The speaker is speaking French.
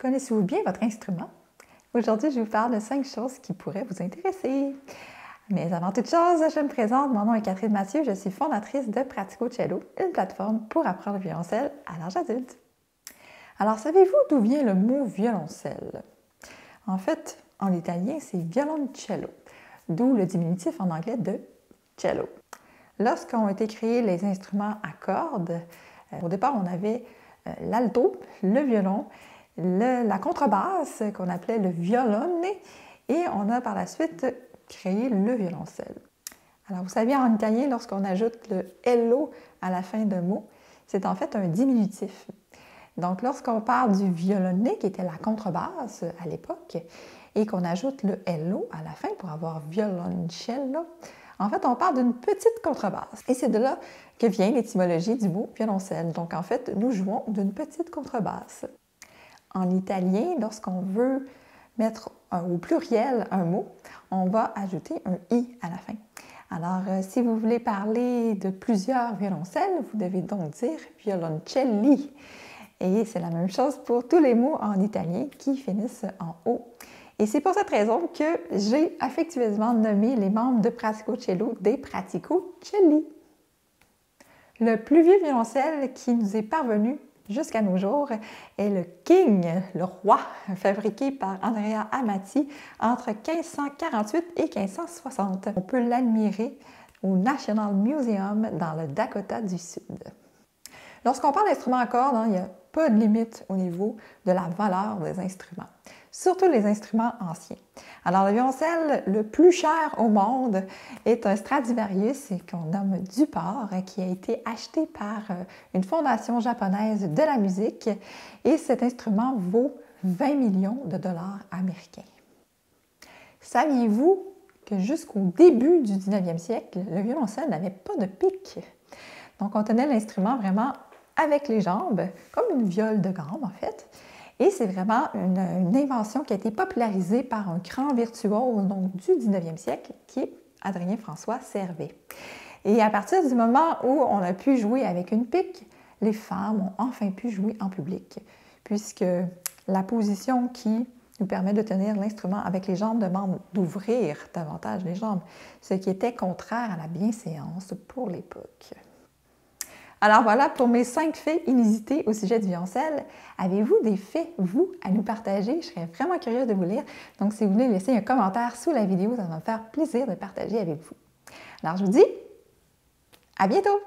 Connaissez-vous bien votre instrument? Aujourd'hui, je vous parle de 5 choses qui pourraient vous intéresser. Mais avant toute chose, je me présente, mon nom est Catherine Mathieu, je suis fondatrice de Pratico Cello, une plateforme pour apprendre le violoncelle à l'âge adulte. Alors, savez-vous d'où vient le mot violoncelle? En fait, en italien, c'est violoncello, d'où le diminutif en anglais de cello. Lorsqu'ont été créés les instruments à cordes, au départ, on avait l'alto, le violon, la contrebasse qu'on appelait le violone et on a par la suite créé le violoncelle. Alors, vous savez, en italien, lorsqu'on ajoute le LO à la fin d'un mot, c'est en fait un diminutif. Donc, lorsqu'on parle du violone, qui était la contrebasse à l'époque, et qu'on ajoute le LO à la fin pour avoir violoncello, en fait, on parle d'une petite contrebasse. Et c'est de là que vient l'étymologie du mot violoncelle. Donc, en fait, nous jouons d'une petite contrebasse. En italien, lorsqu'on veut mettre au pluriel un mot, on va ajouter un « i » à la fin. Alors, si vous voulez parler de plusieurs violoncelles, vous devez donc dire « violoncelli ». Et c'est la même chose pour tous les mots en italien qui finissent en « o ». Et c'est pour cette raison que j'ai affectueusement nommé les membres de Pratico Cello des Praticocelli. Le plus vieux violoncelle qui nous est parvenu jusqu'à nos jours est le King, le roi, fabriqué par Andrea Amati entre 1548 et 1560. On peut l'admirer au National Museum dans le Dakota du Sud. Lorsqu'on parle d'instruments à cordes, il n'y a pas de limite au niveau de la valeur des instruments, surtout les instruments anciens. Alors, le violoncelle le plus cher au monde est un Stradivarius qu'on nomme Duport, qui a été acheté par une fondation japonaise de la musique et cet instrument vaut 20 millions de dollars américains. Saviez-vous que jusqu'au début du 19e siècle, le violoncelle n'avait pas de pic? Donc, on tenait l'instrument vraiment avec les jambes, comme une viole de gamme en fait. Et c'est vraiment une invention qui a été popularisée par un grand virtuose donc, du 19e siècle, qui est Adrien François Servet. Et à partir du moment où on a pu jouer avec une pique, les femmes ont enfin pu jouer en public, puisque la position qui nous permet de tenir l'instrument avec les jambes demande d'ouvrir davantage les jambes, ce qui était contraire à la bienséance pour l'époque. Alors voilà pour mes 5 faits inusités au sujet du violoncelle. Avez-vous des faits, vous, à nous partager? Je serais vraiment curieuse de vous lire. Donc, si vous voulez laisser un commentaire sous la vidéo, ça va me faire plaisir de partager avec vous. Alors, je vous dis à bientôt!